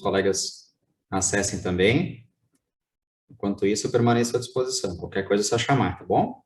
colegas acessem também. Enquanto isso, eu permaneço à disposição. Qualquer coisa é só chamar, tá bom?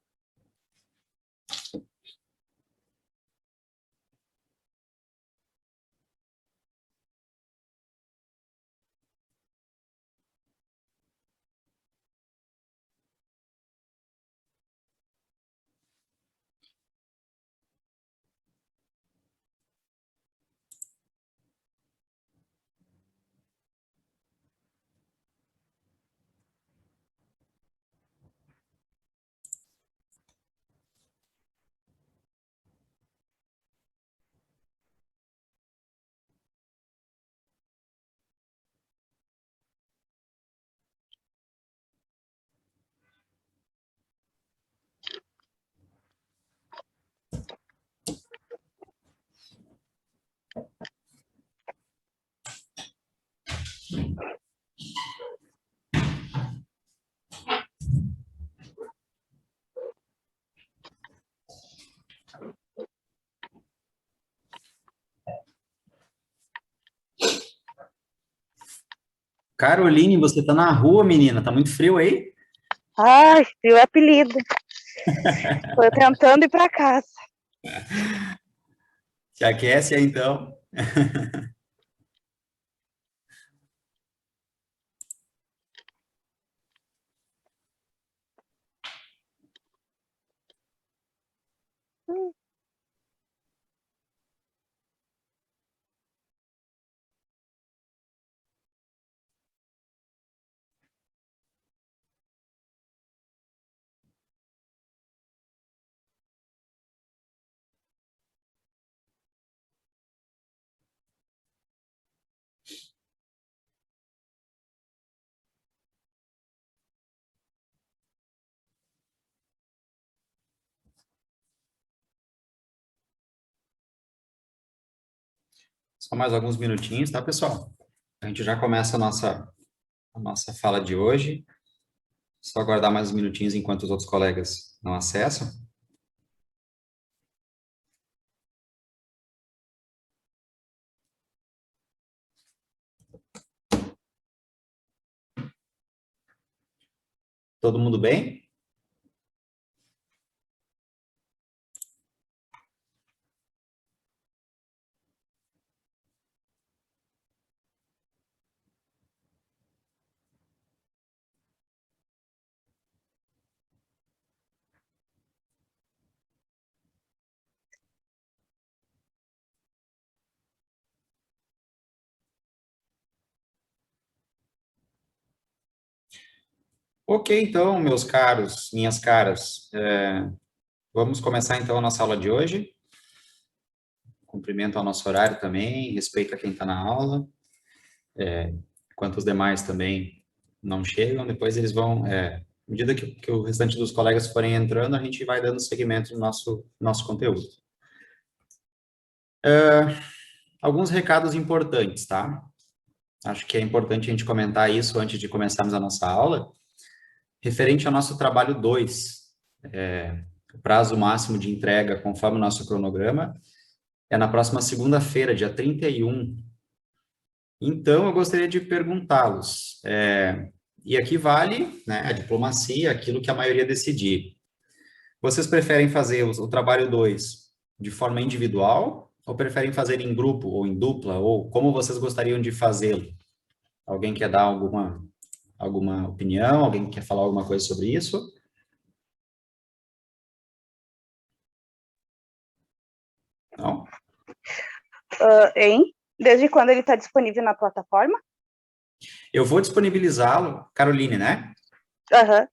Caroline, você tá na rua, menina? Tá muito frio aí? Ai, frio é apelido. Tô tentando ir para casa. Se aquece aí, então. Só mais alguns minutinhos, tá, pessoal? A gente já começa a nossa fala de hoje. Só aguardar mais uns minutinhos enquanto os outros colegas não acessam. Todo mundo bem? Ok, então, meus caros, minhas caras, vamos começar então a nossa aula de hoje. Cumprimento ao nosso horário também, respeito a quem está na aula, enquanto os demais também não chegam, depois eles vão, à medida que o restante dos colegas forem entrando, a gente vai dando seguimento no nosso conteúdo. Alguns recados importantes, tá? Acho que é importante a gente comentar isso antes de começarmos a nossa aula. Referente ao nosso trabalho 2, o prazo máximo de entrega, conforme o nosso cronograma, é na próxima segunda-feira, dia 31. Então, eu gostaria de perguntá-los, e aqui vale, né, a diplomacia, aquilo que a maioria decidir. Vocês preferem fazer o trabalho 2 de forma individual, ou preferem fazer em grupo, ou em dupla, ou como vocês gostariam de fazê-lo? Alguém quer dar alguma opinião? Alguém quer falar alguma coisa sobre isso? Não? Hein? Desde quando ele está disponível na plataforma? Eu vou disponibilizá-lo, Caroline, né? Aham.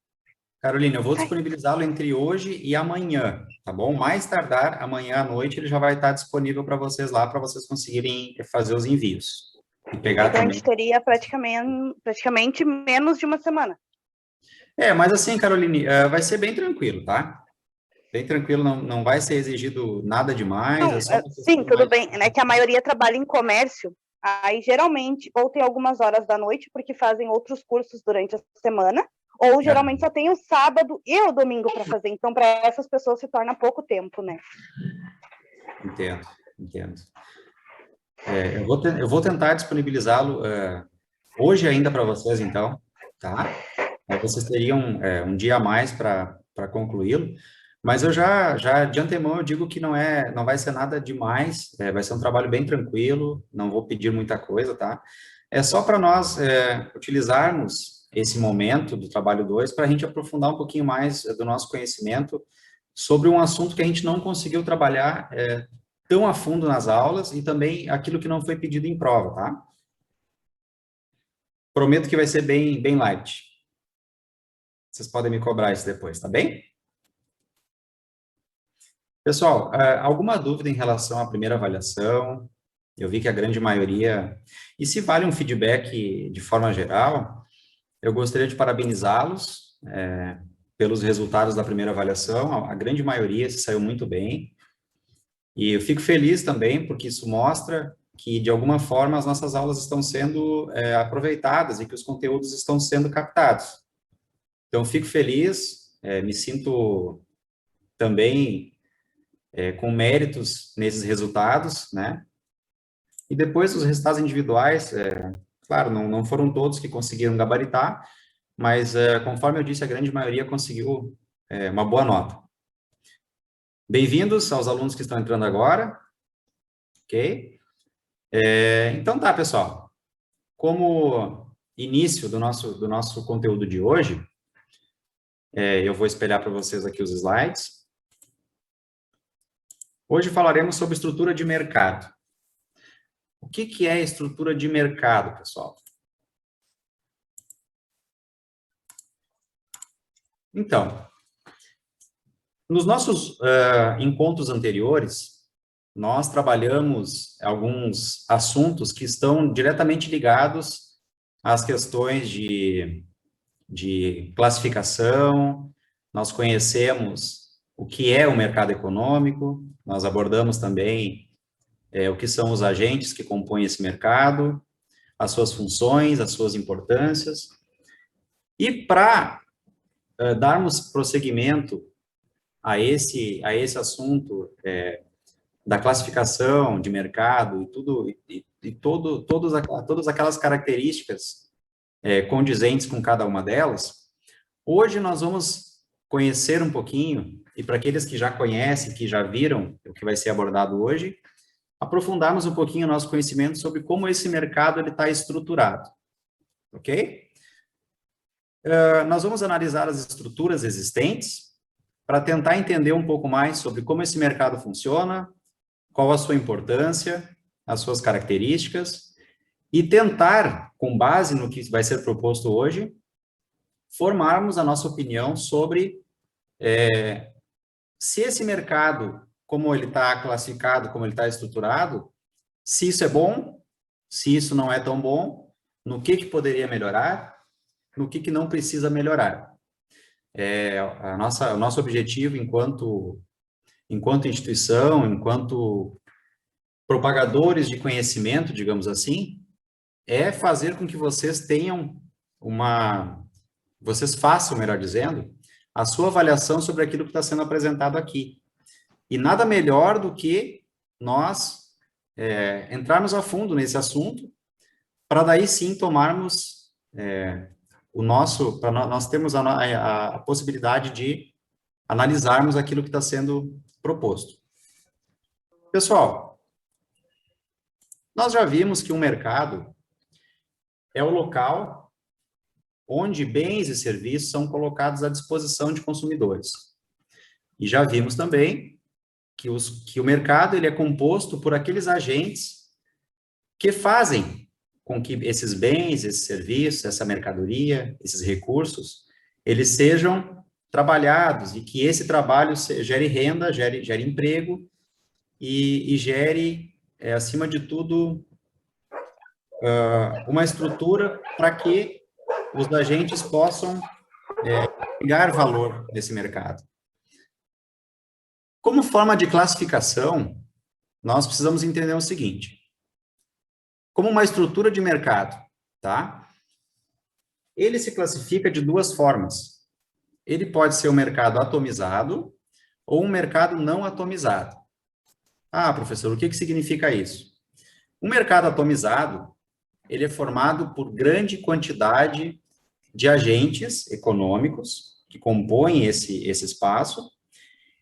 Caroline, eu vou disponibilizá-lo entre hoje e amanhã, tá bom? Mais tardar, amanhã à noite, ele já vai estar disponível para vocês lá, para vocês conseguirem fazer os envios. E pegar Então a também. gente teria praticamente menos de uma semana. Mas assim, Caroline, vai ser bem tranquilo, tá? Bem tranquilo, não vai ser exigido nada demais, Não, é só uma sim, questão tudo mais... bem, né? Que a maioria trabalha em comércio, aí geralmente ou tem algumas horas da noite, porque fazem outros cursos durante a semana, ou geralmente só tem o sábado e o domingo para fazer. Então, para essas pessoas se torna pouco tempo, né? Entendo. Eu vou tentar disponibilizá-lo hoje ainda para vocês, então, tá? Aí vocês teriam um dia a mais para concluí-lo, mas eu já de antemão eu digo que não vai ser nada demais, vai ser um trabalho bem tranquilo, não vou pedir muita coisa, tá? É só para nós utilizarmos esse momento do trabalho 2 para a gente aprofundar um pouquinho mais do nosso conhecimento sobre um assunto que a gente não conseguiu trabalhar tão a fundo nas aulas e também aquilo que não foi pedido em prova, tá? Prometo que vai ser bem light. Vocês podem me cobrar isso depois, tá bem? Pessoal, alguma dúvida em relação à primeira avaliação? Eu vi que a grande maioria... E se vale um feedback de forma geral, eu gostaria de parabenizá-los pelos resultados da primeira avaliação. A grande maioria se saiu muito bem. E eu fico feliz também, porque isso mostra que, de alguma forma, as nossas aulas estão sendo aproveitadas e que os conteúdos estão sendo captados. Então, fico feliz, me sinto também com méritos nesses resultados, né? E depois, os resultados individuais, claro, não foram todos que conseguiram gabaritar, mas, conforme eu disse, a grande maioria conseguiu uma boa nota. Bem-vindos aos alunos que estão entrando agora, ok? Então tá, pessoal. Como início do nosso conteúdo de hoje, eu vou espelhar para vocês aqui os slides. Hoje falaremos sobre estrutura de mercado. O que é estrutura de mercado, pessoal? Então, nos nossos encontros anteriores, nós trabalhamos alguns assuntos que estão diretamente ligados às questões de classificação, nós conhecemos o que é o mercado econômico, nós abordamos também o que são os agentes que compõem esse mercado, as suas funções, as suas importâncias. E para darmos prosseguimento a esse assunto da classificação de mercado e todas aquelas características condizentes com cada uma delas, hoje nós vamos conhecer um pouquinho, e para aqueles que já conhecem, que já viram o que vai ser abordado hoje, aprofundarmos um pouquinho o nosso conhecimento sobre como esse mercado está estruturado, ok? Nós vamos analisar as estruturas existentes para tentar entender um pouco mais sobre como esse mercado funciona, qual a sua importância, as suas características, e tentar, com base no que vai ser proposto hoje, formarmos a nossa opinião sobre se esse mercado, como ele está classificado, como ele está estruturado, se isso é bom, se isso não é tão bom, no que poderia melhorar, no que não precisa melhorar. O nosso objetivo enquanto instituição, enquanto propagadores de conhecimento, digamos assim, é fazer com que vocês tenham vocês façam, melhor dizendo, a sua avaliação sobre aquilo que está sendo apresentado aqui. E nada melhor do que nós entrarmos a fundo nesse assunto, para daí sim tomarmos para nós termos a possibilidade de analisarmos aquilo que está sendo proposto. Pessoal, nós já vimos que um mercado é o local onde bens e serviços são colocados à disposição de consumidores. E já vimos também que o mercado ele é composto por aqueles agentes que fazem com que esses bens, esses serviços, essa mercadoria, esses recursos, eles sejam trabalhados e que esse trabalho gere renda, gere emprego e gere, acima de tudo, uma estrutura para que os agentes possam pegar valor nesse mercado. Como forma de classificação, nós precisamos entender o seguinte: como uma estrutura de mercado, tá? Ele se classifica de duas formas. Ele pode ser um mercado atomizado ou um mercado não atomizado. Ah, professor, o que significa isso? Um mercado atomizado ele é formado por grande quantidade de agentes econômicos que compõem esse espaço,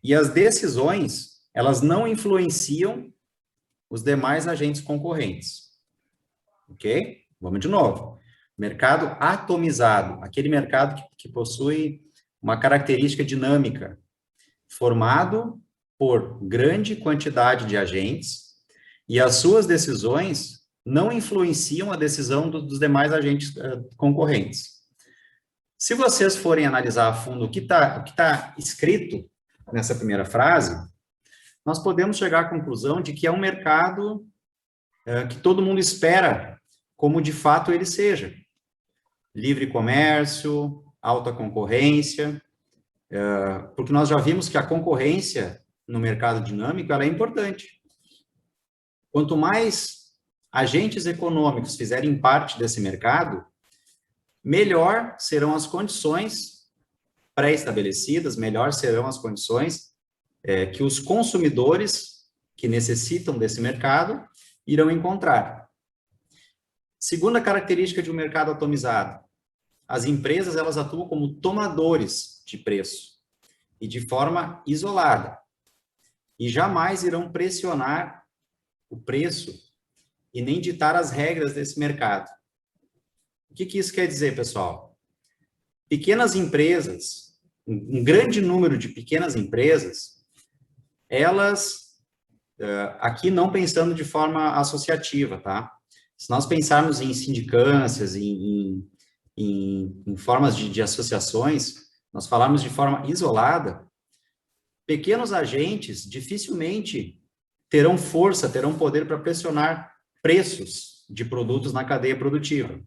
e as decisões, elas não influenciam os demais agentes concorrentes. Ok? Vamos de novo. Mercado atomizado, aquele mercado que possui uma característica dinâmica, formado por grande quantidade de agentes, e as suas decisões não influenciam a decisão dos demais agentes concorrentes. Se vocês forem analisar a fundo o que tá escrito nessa primeira frase, nós podemos chegar à conclusão de que é um mercado que todo mundo espera como de fato ele seja. Livre comércio, alta concorrência, porque nós já vimos que a concorrência no mercado dinâmico ela é importante. Quanto mais agentes econômicos fizerem parte desse mercado, melhor serão as condições pré-estabelecidas, melhor serão as condições que os consumidores que necessitam desse mercado irão encontrar. Segunda característica de um mercado atomizado, as empresas elas atuam como tomadores de preço e de forma isolada e jamais irão pressionar o preço e nem ditar as regras desse mercado. O que isso quer dizer, pessoal? Pequenas empresas, um grande número de pequenas empresas, elas, aqui não pensando de forma associativa, tá? Se nós pensarmos em sindicâncias, em formas de associações, nós falarmos de forma isolada, pequenos agentes dificilmente terão força, terão poder para pressionar preços de produtos na cadeia produtiva.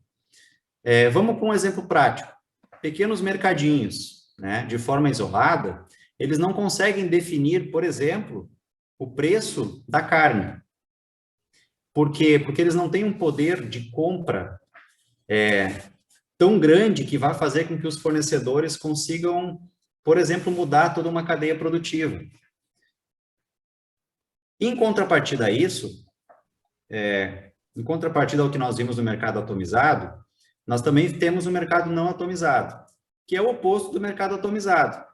Vamos para um exemplo prático. Pequenos mercadinhos, né, de forma isolada, eles não conseguem definir, por exemplo, o preço da carne. Por quê? Porque eles não têm um poder de compra tão grande que vai fazer com que os fornecedores consigam, por exemplo, mudar toda uma cadeia produtiva. Em contrapartida a isso, em contrapartida ao que nós vimos no mercado atomizado, nós também temos o mercado não atomizado, que é o oposto do mercado atomizado.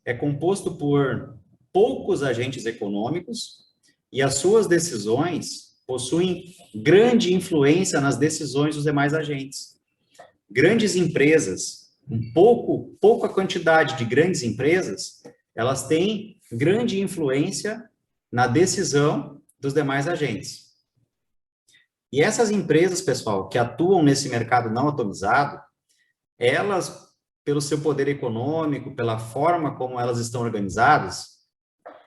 É composto por poucos agentes econômicos e as suas decisões possuem grande influência nas decisões dos demais agentes. Grandes empresas, pouca quantidade de grandes empresas, elas têm grande influência na decisão dos demais agentes. E essas empresas, pessoal, que atuam nesse mercado não atomizado, elas, pelo seu poder econômico, pela forma como elas estão organizadas,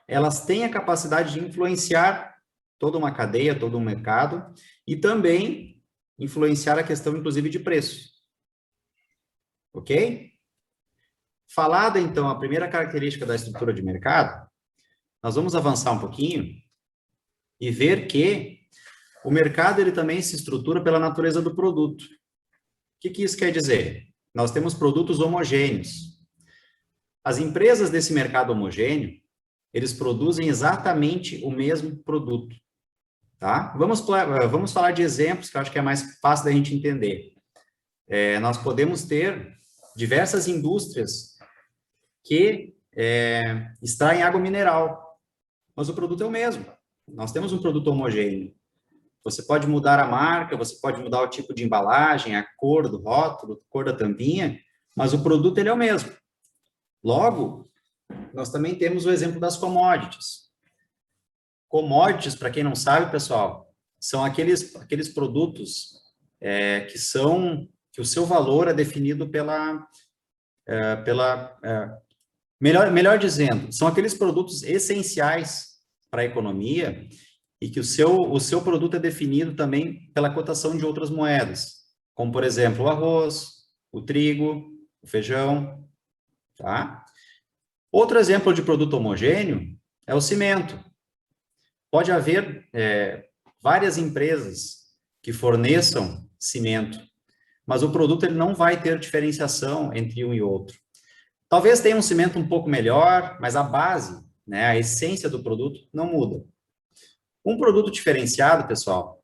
elas têm a capacidade de influenciar toda uma cadeia, todo um mercado, e também influenciar a questão, inclusive, de preço. Ok? Falada, então, a primeira característica da estrutura de mercado, nós vamos avançar um pouquinho e ver que o mercado ele também se estrutura pela natureza do produto. O que isso quer dizer? Nós temos produtos homogêneos. As empresas desse mercado homogêneo, eles produzem exatamente o mesmo produto. Tá? Vamos falar de exemplos que eu acho que é mais fácil da gente entender. Nós podemos ter diversas indústrias que extraem água mineral, mas o produto é o mesmo. Nós temos um produto homogêneo. Você pode mudar a marca, você pode mudar o tipo de embalagem, a cor do rótulo, a cor da tampinha, mas o produto ele é o mesmo. Logo, nós também temos o exemplo das commodities. Commodities, para quem não sabe, pessoal, são aqueles produtos que o seu valor é definido melhor dizendo, são aqueles produtos essenciais para a economia e que o seu produto é definido também pela cotação de outras moedas, como, por exemplo, o arroz, o trigo, o feijão, tá? Outro exemplo de produto homogêneo é o cimento. Pode haver várias empresas que forneçam cimento, mas o produto ele não vai ter diferenciação entre um e outro. Talvez tenha um cimento um pouco melhor, mas a base, né, a essência do produto não muda. Um produto diferenciado, pessoal,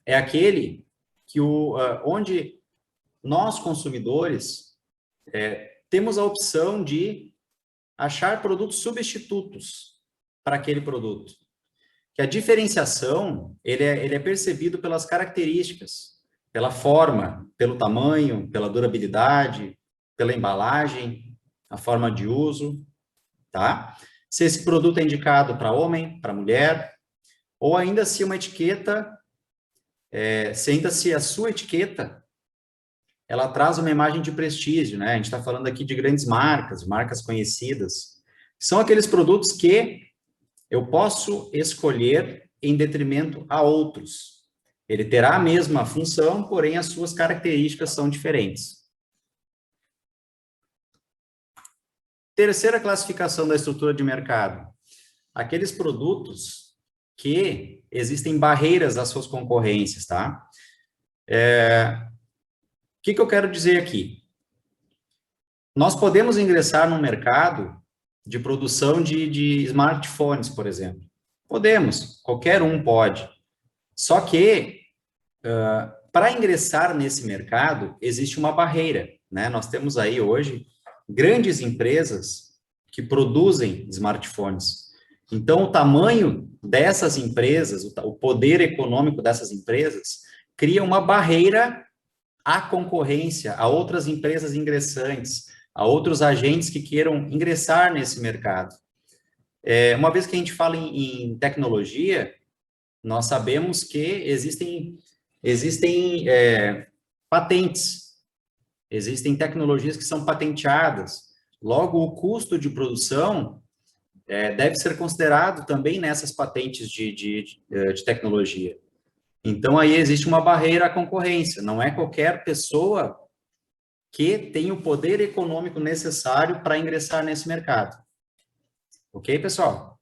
é aquele que onde nós, consumidores, temos a opção de achar produtos substitutos para aquele produto. Que a diferenciação, ele é percebido pelas características, pela forma, pelo tamanho, pela durabilidade, pela embalagem, a forma de uso, tá? Se esse produto é indicado para homem, para mulher, ou ainda se uma etiqueta, se a sua etiqueta, ela traz uma imagem de prestígio, né? A gente está falando aqui de grandes marcas conhecidas. São aqueles produtos que eu posso escolher em detrimento a outros. Ele terá a mesma função, porém as suas características são diferentes. Terceira classificação da estrutura de mercado. Aqueles produtos que existem barreiras às suas concorrências, tá? O que eu quero dizer aqui? Nós podemos ingressar no mercado de produção de smartphones, por exemplo. Podemos, qualquer um pode. Só que, para ingressar nesse mercado, existe uma barreira, né? Nós temos aí hoje grandes empresas que produzem smartphones. Então, o tamanho dessas empresas, o poder econômico dessas empresas, cria uma barreira à concorrência, a outras empresas ingressantes, a outros agentes que queiram ingressar nesse mercado. Uma vez que a gente fala em tecnologia, nós sabemos que existem patentes, existem tecnologias que são patenteadas. Logo, o custo de produção deve ser considerado também nessas patentes de tecnologia. Então, aí existe uma barreira à concorrência. Não é qualquer pessoa que tem o poder econômico necessário para ingressar nesse mercado. Ok, pessoal?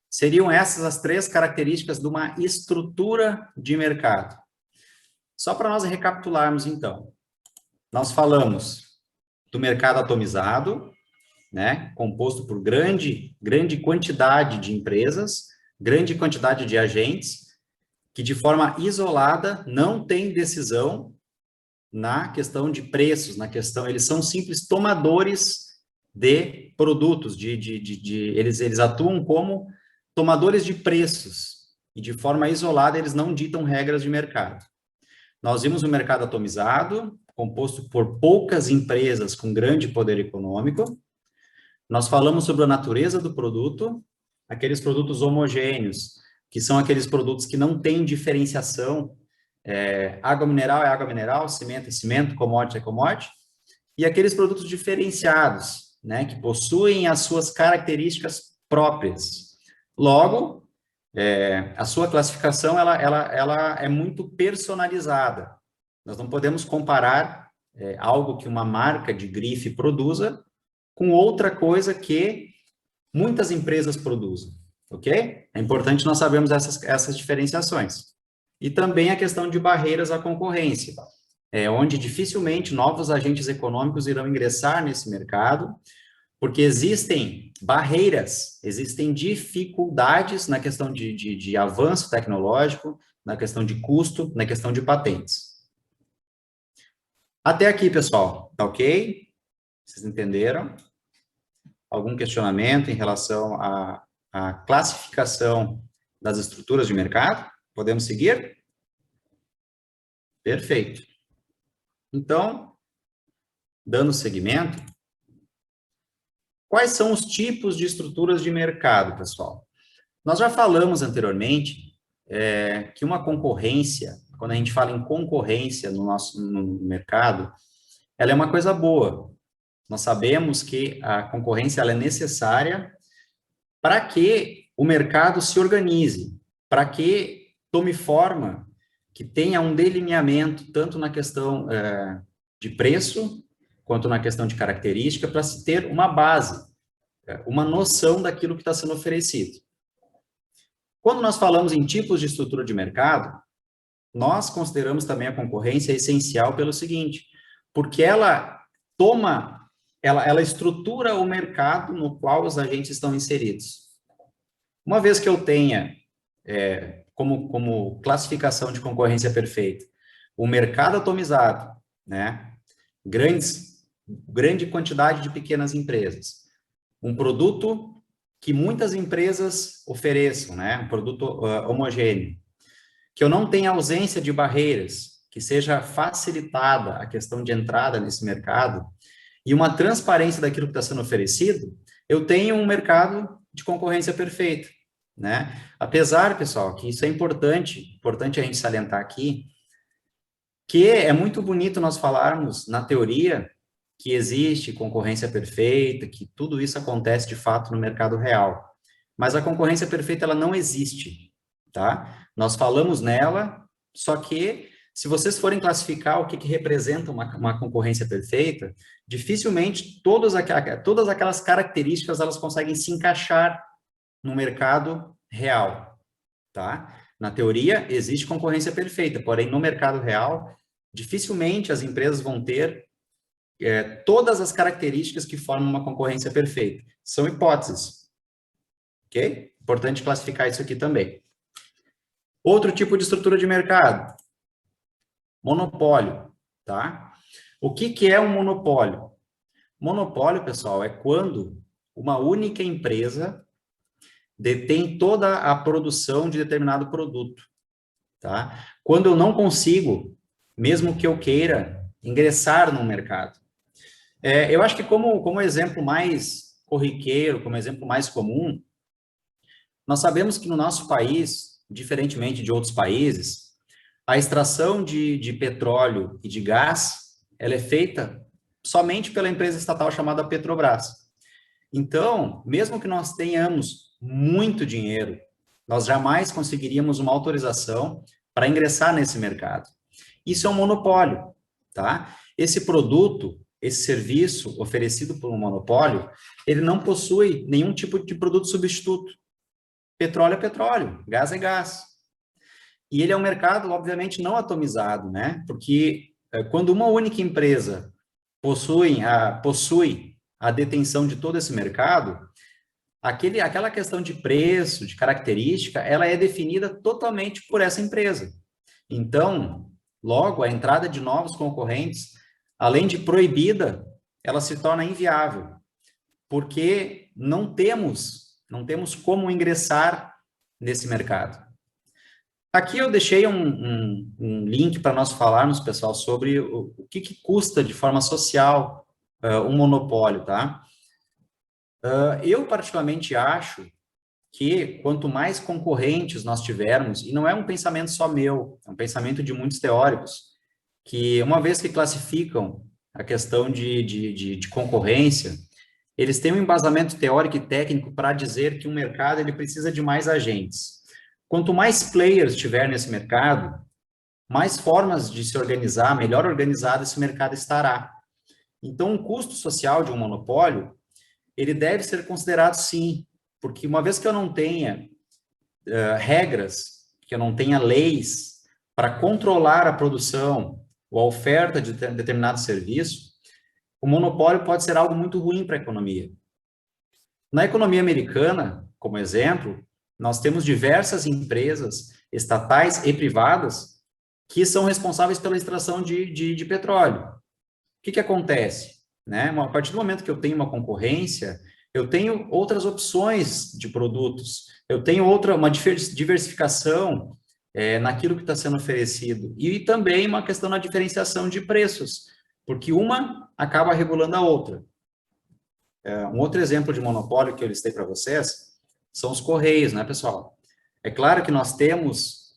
Seriam essas as 3 características de uma estrutura de mercado. Só para nós recapitularmos, então. Nós falamos do mercado atomizado, né, composto por grande quantidade de empresas, grande quantidade de agentes, que de forma isolada não tem decisão na questão de preços, eles são simples tomadores de produtos, eles atuam como tomadores de preços, e de forma isolada eles não ditam regras de mercado. Nós vimos um mercado atomizado, composto por poucas empresas com grande poder econômico. Nós falamos sobre a natureza do produto, aqueles produtos homogêneos, que são aqueles produtos que não têm diferenciação, água mineral é água mineral, cimento é cimento, commodity é commodity, e aqueles produtos diferenciados, né, que possuem as suas características próprias. Logo, a sua classificação ela é muito personalizada. Nós não podemos comparar algo que uma marca de grife produza com outra coisa que muitas empresas produzem, ok? É importante nós sabermos essas diferenciações. E também a questão de barreiras à concorrência, onde dificilmente novos agentes econômicos irão ingressar nesse mercado, porque existem barreiras, existem dificuldades na questão de avanço tecnológico, na questão de custo, na questão de patentes. Até aqui, pessoal, tá ok? Vocês entenderam? Algum questionamento em relação à classificação das estruturas de mercado? Podemos seguir? Perfeito. Então, dando seguimento, quais são os tipos de estruturas de mercado, pessoal? Nós já falamos anteriormente que uma concorrência, quando a gente fala em concorrência no mercado, ela é uma coisa boa. Nós sabemos que a concorrência ela é necessária para que o mercado se organize, para que tome forma, que tenha um delineamento, tanto na questão de preço, quanto na questão de característica, para se ter uma base, uma noção daquilo que está sendo oferecido. Quando nós falamos em tipos de estrutura de mercado, nós consideramos também a concorrência essencial pelo seguinte, porque ela estrutura o mercado no qual os agentes estão inseridos. Uma vez que eu tenha como classificação de concorrência perfeita? O mercado atomizado, né? Grande quantidade de pequenas empresas. Um produto que muitas empresas ofereçam, né? Um produto homogêneo. Que eu não tenha ausência de barreiras, que seja facilitada a questão de entrada nesse mercado e uma transparência daquilo que está sendo oferecido, eu tenho um mercado de concorrência perfeita, né? Apesar, pessoal, que isso é importante a gente salientar aqui, que é muito bonito nós falarmos na teoria que existe concorrência perfeita, que tudo isso acontece de fato no mercado real. Mas a concorrência perfeita, ela não existe, tá? Nós falamos nela, só que se vocês forem classificar o que representa uma concorrência perfeita, dificilmente todas aquelas características elas conseguem se encaixar no mercado real, tá? Na teoria, existe concorrência perfeita, porém, no mercado real, dificilmente as empresas vão ter todas as características que formam uma concorrência perfeita. São hipóteses, ok? Importante classificar isso aqui também. Outro tipo de estrutura de mercado, monopólio, tá? O que é um monopólio? Monopólio, pessoal, é quando uma única empresa detém toda a produção de determinado produto, tá? Quando eu não consigo, mesmo que eu queira, ingressar no mercado. Eu acho que como exemplo mais corriqueiro, como exemplo mais comum, nós sabemos que no nosso país, diferentemente de outros países, a extração de petróleo e de gás, ela é feita somente pela empresa estatal chamada Petrobras. Então, mesmo que nós tenhamos muito dinheiro, nós jamais conseguiríamos uma autorização para ingressar nesse mercado. Isso é um monopólio, tá? Esse produto, esse serviço oferecido por um monopólio, ele não possui nenhum tipo de produto substituto. Petróleo é petróleo, gás é gás. E ele é um mercado, obviamente, não atomizado, né? Porque quando uma única empresa possui a detenção de todo esse mercado, aquela questão de preço, de característica, ela é definida totalmente por essa empresa. Então, logo, a entrada de novos concorrentes, além de proibida, ela se torna inviável, porque não temos como ingressar nesse mercado. Aqui eu deixei um link para nós falarmos, pessoal, sobre o que custa de forma social um monopólio, tá? Eu particularmente acho que quanto mais concorrentes nós tivermos, e não é um pensamento só meu, é um pensamento de muitos teóricos, que uma vez que classificam a questão de concorrência, eles têm um embasamento teórico e técnico para dizer que um mercado ele precisa de mais agentes. Quanto mais players tiver nesse mercado, mais formas de se organizar, melhor organizado esse mercado estará. Então, o custo social de um monopólio, ele deve ser considerado sim, porque uma vez que eu não tenha regras, que eu não tenha leis para controlar a produção ou a oferta de determinado serviço, o monopólio pode ser algo muito ruim para a economia. Na economia americana, como exemplo, nós temos diversas empresas estatais e privadas que são responsáveis pela extração de petróleo. O que acontece? Né? A partir do momento que eu tenho uma concorrência, eu tenho outras opções de produtos, eu tenho uma diversificação naquilo que está sendo oferecido, e também uma questão na diferenciação de preços, porque uma acaba regulando a outra. Um outro exemplo de monopólio que eu listei para vocês são os Correios, né, pessoal? É claro que nós temos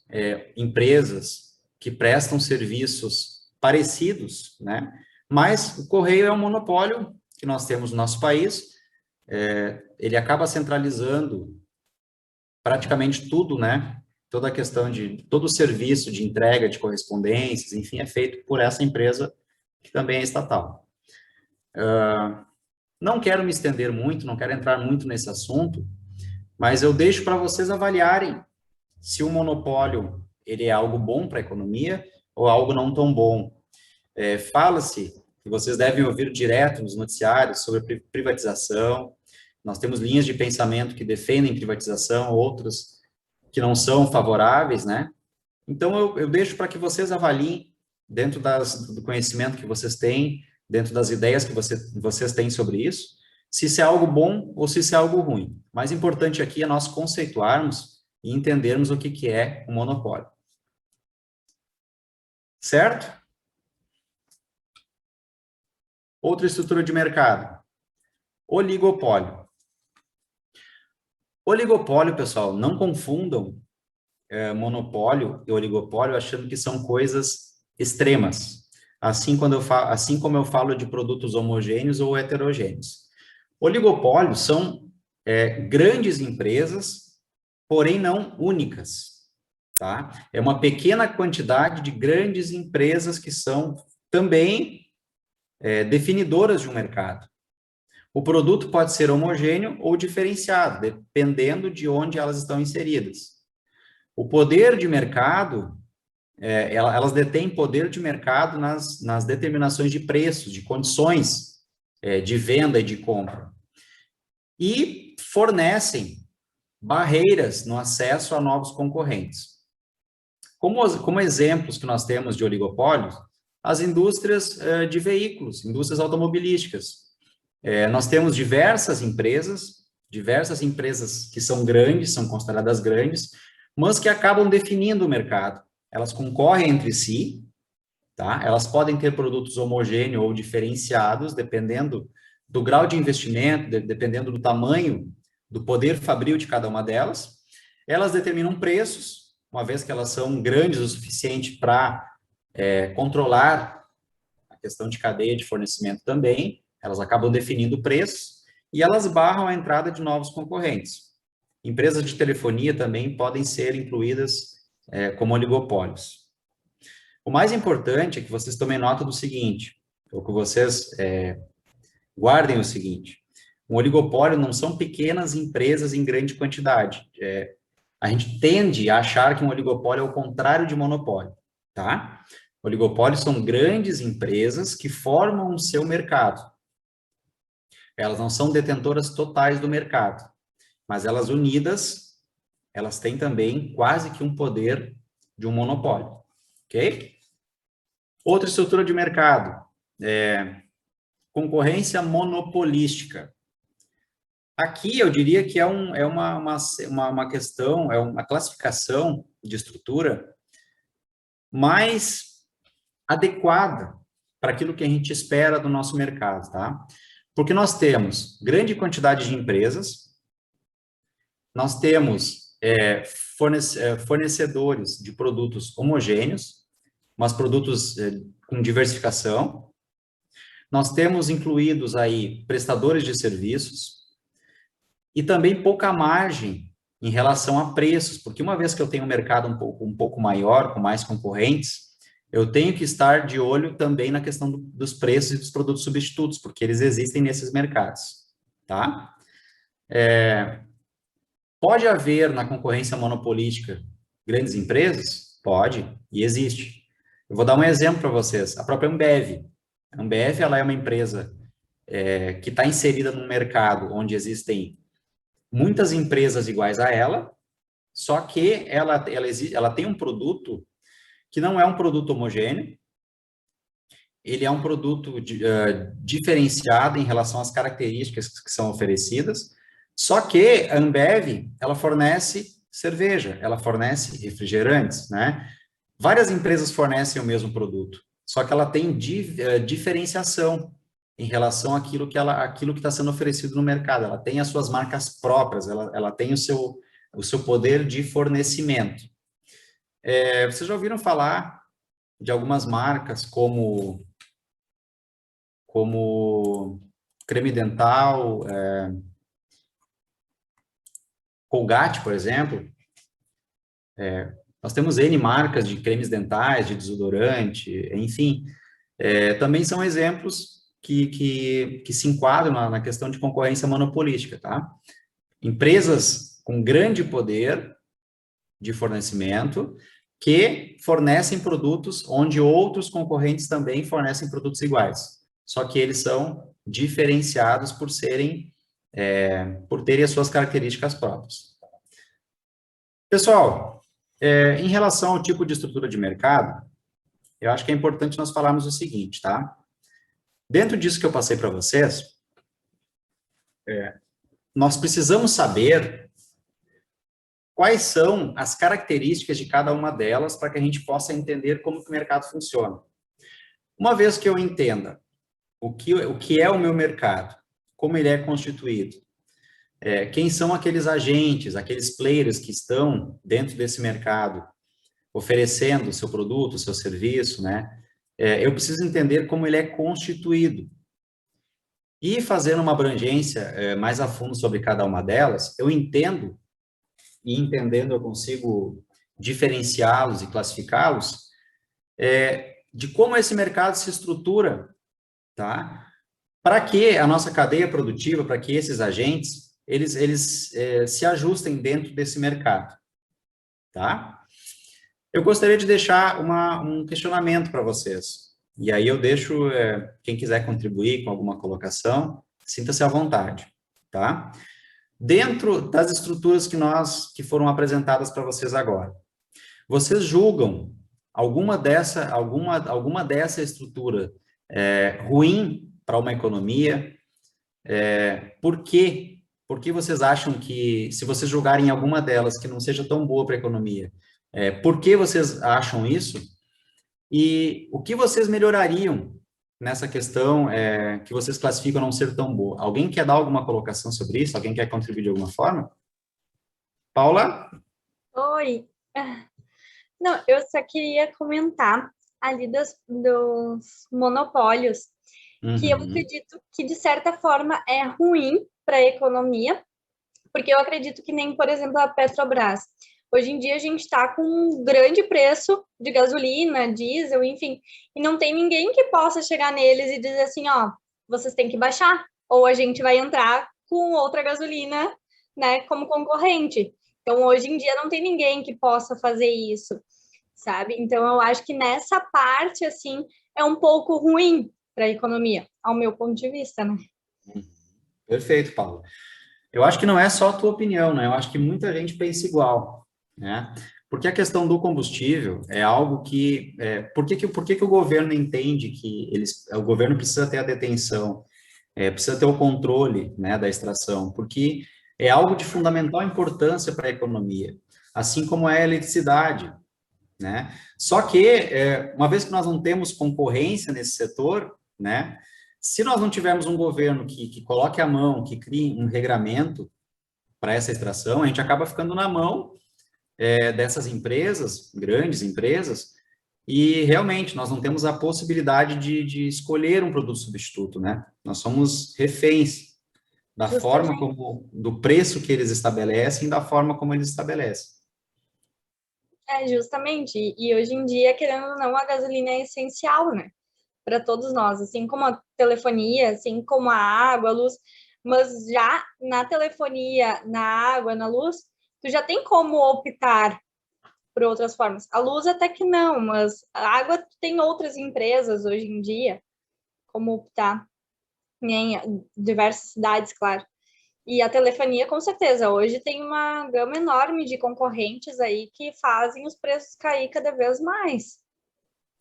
empresas que prestam serviços parecidos, né? Mas o Correio é um monopólio que nós temos no nosso país, ele acaba centralizando praticamente tudo, né? Toda a questão todo o serviço de entrega de correspondências, enfim, é feito por essa empresa que também é estatal. Não quero me estender muito, não quero entrar muito nesse assunto, mas eu deixo para vocês avaliarem se o monopólio ele é algo bom para a economia ou algo não tão bom. Fala-se que vocês devem ouvir direto nos noticiários sobre privatização. Nós temos linhas de pensamento que defendem privatização, outras que não são favoráveis, né? Então, eu deixo para que vocês avaliem, dentro do conhecimento que vocês têm, dentro das ideias que vocês têm sobre isso, se isso é algo bom ou se isso é algo ruim. O mais importante aqui é nós conceituarmos e entendermos o que é o monopólio. Certo? Outra estrutura de mercado. Oligopólio. Oligopólio, pessoal, não confundam monopólio e oligopólio achando que são coisas extremas. Assim como eu falo de produtos homogêneos ou heterogêneos. Oligopólios são grandes empresas, porém não únicas. Tá? É uma pequena quantidade de grandes empresas que são também definidoras de um mercado. O produto pode ser homogêneo ou diferenciado, dependendo de onde elas estão inseridas. O poder de mercado, elas detêm poder de mercado nas determinações de preços, de condições de venda e de compra. E fornecem barreiras no acesso a novos concorrentes. Como exemplos que nós temos de oligopólios, as indústrias de veículos, indústrias automobilísticas. Nós temos diversas empresas que são grandes, são consideradas grandes, mas que acabam definindo o mercado. Elas concorrem entre si, tá? Elas podem ter produtos homogêneos ou diferenciados, dependendo do grau de investimento, dependendo do tamanho, do poder fabril de cada uma delas. Elas determinam preços, uma vez que elas são grandes o suficiente para controlar a questão de cadeia de fornecimento também. Elas acabam definindo preços e elas barram a entrada de novos concorrentes. Empresas de telefonia também podem ser incluídas como oligopólios. O mais importante é que vocês tomem nota do seguinte, ou que vocês guardem o seguinte: um oligopólio não são pequenas empresas em grande quantidade. A gente tende a achar que um oligopólio é o contrário de monopólio, tá? Oligopólios são grandes empresas que formam o seu mercado. Elas não são detentoras totais do mercado, mas elas unidas, elas têm também quase que um poder de um monopólio, ok? Outra estrutura de mercado, concorrência monopolística. Aqui eu diria que é uma questão, é uma classificação de estrutura mais adequada para aquilo que a gente espera do nosso mercado, tá? Porque nós temos grande quantidade de empresas, nós temos fornecedores de produtos homogêneos, mas produtos com diversificação. Nós temos incluídos aí prestadores de serviços e também pouca margem em relação a preços, porque uma vez que eu tenho um mercado um pouco maior, com mais concorrentes, eu tenho que estar de olho também na questão dos preços e dos produtos substitutos, porque eles existem nesses mercados, tá? Pode haver na concorrência monopolística grandes empresas? Pode, e existe. Eu vou dar um exemplo para vocês. A própria Ambev. A Ambev, ela é uma empresa que está inserida num mercado onde existem muitas empresas iguais a ela, só que ela tem um produto que não é um produto homogêneo, ele é um produto diferenciado em relação às características que são oferecidas, só que a Ambev, ela fornece cerveja, ela fornece refrigerantes, né? Várias empresas fornecem o mesmo produto, só que ela tem diferenciação em relação àquilo que está sendo oferecido no mercado. Ela tem as suas marcas próprias, ela tem o seu poder de fornecimento. Vocês já ouviram falar de algumas marcas como creme dental, Colgate, por exemplo? Nós temos N marcas de cremes dentais, de desodorante, enfim. Também são exemplos que se enquadram na questão de concorrência monopolística, tá? Empresas com grande poder de fornecimento que fornecem produtos onde outros concorrentes também fornecem produtos iguais. Só que eles são diferenciados por terem as suas características próprias. Pessoal, em relação ao tipo de estrutura de mercado, eu acho que é importante nós falarmos o seguinte, tá? Dentro disso que eu passei para vocês, nós precisamos saber quais são as características de cada uma delas para que a gente possa entender como que o mercado funciona. Uma vez que eu entenda o que é o meu mercado, como ele é constituído, quem são aqueles agentes, aqueles players que estão dentro desse mercado, oferecendo o seu produto, o seu serviço, né? Eu preciso entender como ele é constituído. E fazendo uma abrangência mais a fundo sobre cada uma delas, eu entendo, e entendendo eu consigo diferenciá-los e classificá-los, de como esse mercado se estrutura, tá? Para que a nossa cadeia produtiva, para que esses agentes, eles se ajustem dentro desse mercado, tá? Eu gostaria de deixar um questionamento para vocês. E aí eu deixo, quem quiser contribuir com alguma colocação, sinta-se à vontade, tá? Dentro das estruturas que foram apresentadas para vocês agora, vocês julgam alguma dessa estrutura ruim para uma economia? Por quê? Por que vocês acham que, se vocês julgarem alguma delas que não seja tão boa para a economia, por que vocês acham isso? E o que vocês melhorariam nessa questão que vocês classificam não ser tão boa? Alguém quer dar alguma colocação sobre isso? Alguém quer contribuir de alguma forma? Paula? Oi. Não, eu só queria comentar ali dos monopólios, que eu acredito que, de certa forma, é ruim para a economia, porque eu acredito que nem, por exemplo, a Petrobras. Hoje em dia a gente está com um grande preço de gasolina, diesel, enfim, e não tem ninguém que possa chegar neles e dizer assim, ó, vocês têm que baixar, ou a gente vai entrar com outra gasolina, né, como concorrente. Então, hoje em dia não tem ninguém que possa fazer isso, sabe? Então, eu acho que nessa parte, assim, é um pouco ruim para a economia, ao meu ponto de vista, né? Perfeito, Paulo. Eu acho que não é só a tua opinião, né? Eu acho que muita gente pensa igual, né? Porque a questão do combustível é algo que... por que que o governo entende que o governo precisa ter a detenção, precisa ter o controle, né, da extração? Porque é algo de fundamental importância para a economia, assim como é a eletricidade, né? Só que, uma vez que nós não temos concorrência nesse setor, né? Se nós não tivermos um governo que coloque a mão, que crie um regramento para essa extração, a gente acaba ficando na mão dessas empresas, grandes empresas, e realmente nós não temos a possibilidade de escolher um produto substituto, né? Nós somos reféns da forma como, do preço que eles estabelecem e da forma como eles estabelecem. Justamente. E hoje em dia, querendo ou não, a gasolina é essencial, né? Para todos nós, assim como a telefonia, assim como a água, a luz, mas já na telefonia, na água, na luz, tu já tem como optar por outras formas. A luz até que não, mas a água tem outras empresas hoje em dia como optar em diversas cidades, claro. E a telefonia, com certeza, hoje tem uma gama enorme de concorrentes aí que fazem os preços cair cada vez mais.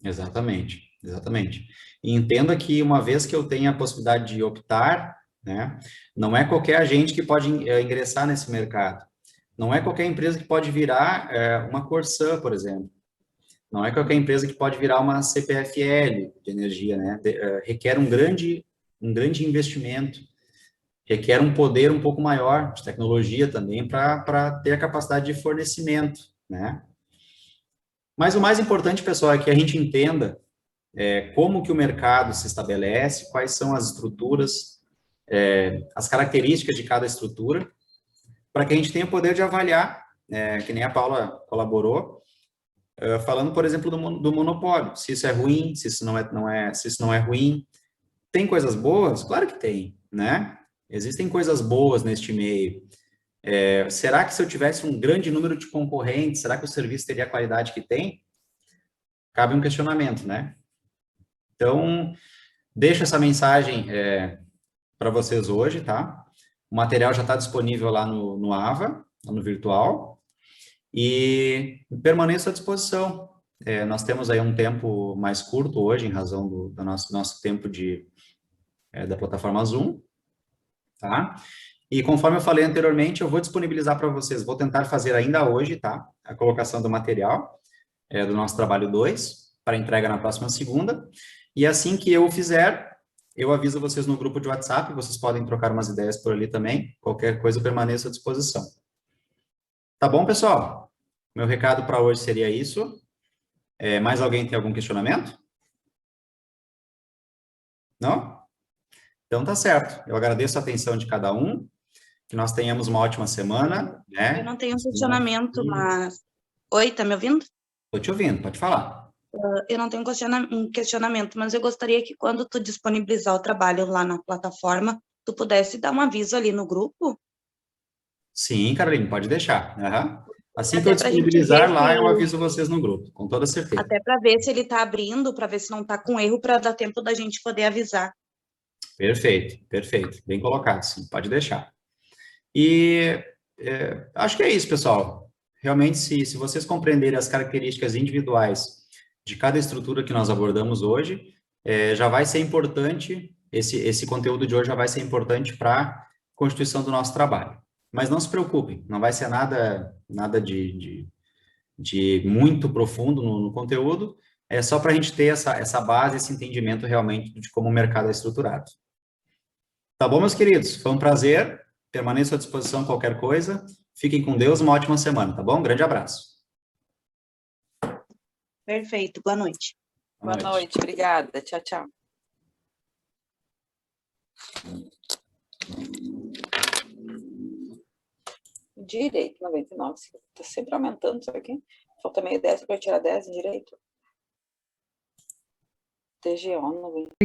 Exatamente, exatamente. E entenda que uma vez que eu tenho a possibilidade de optar, né, não é qualquer agente que pode ingressar nesse mercado. Não é qualquer empresa que pode virar uma Corsã, por exemplo. Não é qualquer empresa que pode virar uma CPFL de energia, né? Requer um grande investimento, requer um poder um pouco maior de tecnologia também para ter a capacidade de fornecimento, né? Mas o mais importante, pessoal, é que a gente entenda como que o mercado se estabelece, quais são as estruturas, as características de cada estrutura, para que a gente tenha o poder de avaliar, que nem a Paula colaborou, falando, por exemplo, do monopólio, se isso é ruim, se isso se isso não é ruim. Tem coisas boas? Claro que tem, né? Existem coisas boas neste meio. Será que se eu tivesse um grande número de concorrentes, será que o serviço teria a qualidade que tem? Cabe um questionamento, né? Então, deixo essa mensagem para vocês hoje, tá? O material já está disponível lá no AVA, no virtual. e permaneço à disposição. Nós temos aí um tempo mais curto hoje, em razão do nosso tempo da plataforma Zoom, tá? E conforme eu falei anteriormente, eu vou disponibilizar para vocês, vou tentar fazer ainda hoje, tá? A colocação do material do nosso trabalho 2, para entrega na próxima segunda. E assim que eu fizer, eu aviso vocês no grupo de WhatsApp, vocês podem trocar umas ideias por ali também. Qualquer coisa eu permaneço à disposição. Tá bom, pessoal? Meu recado para hoje seria isso. Mais alguém tem algum questionamento? Não? Então tá certo. Eu agradeço a atenção de cada um. Que nós tenhamos uma ótima semana, né? Eu não tenho um questionamento, mas... Oi, tá me ouvindo? Estou te ouvindo, pode falar. Eu não tenho um questionamento, mas eu gostaria que quando tu disponibilizar o trabalho lá na plataforma, tu pudesse dar um aviso ali no grupo. Sim, Caroline, pode deixar. Uhum. Assim Até que eu pra gente disponibilizar ver lá, se... eu aviso vocês no grupo, com toda certeza. Até para ver se ele tá abrindo, para ver se não tá com erro, para dar tempo da gente poder avisar. Perfeito, perfeito. Bem colocado, sim, pode deixar. E acho que é isso, pessoal. Realmente, se vocês compreenderem as características individuais de cada estrutura que nós abordamos hoje, já vai ser importante, esse conteúdo de hoje já vai ser importante para a constituição do nosso trabalho. Mas não se preocupem, não vai ser nada de muito profundo no conteúdo, é só para a gente ter essa base, esse entendimento realmente de como o mercado é estruturado. Tá bom, meus queridos? Foi um prazer. Permaneço à disposição qualquer coisa. Fiquem com Deus, uma ótima semana, tá bom? Grande abraço. Perfeito, boa noite. Boa noite, obrigada. Tchau, tchau. Direito, 99. Está sempre aumentando isso aqui. Falta meio 10 para tirar 10 em direito. TGO 90.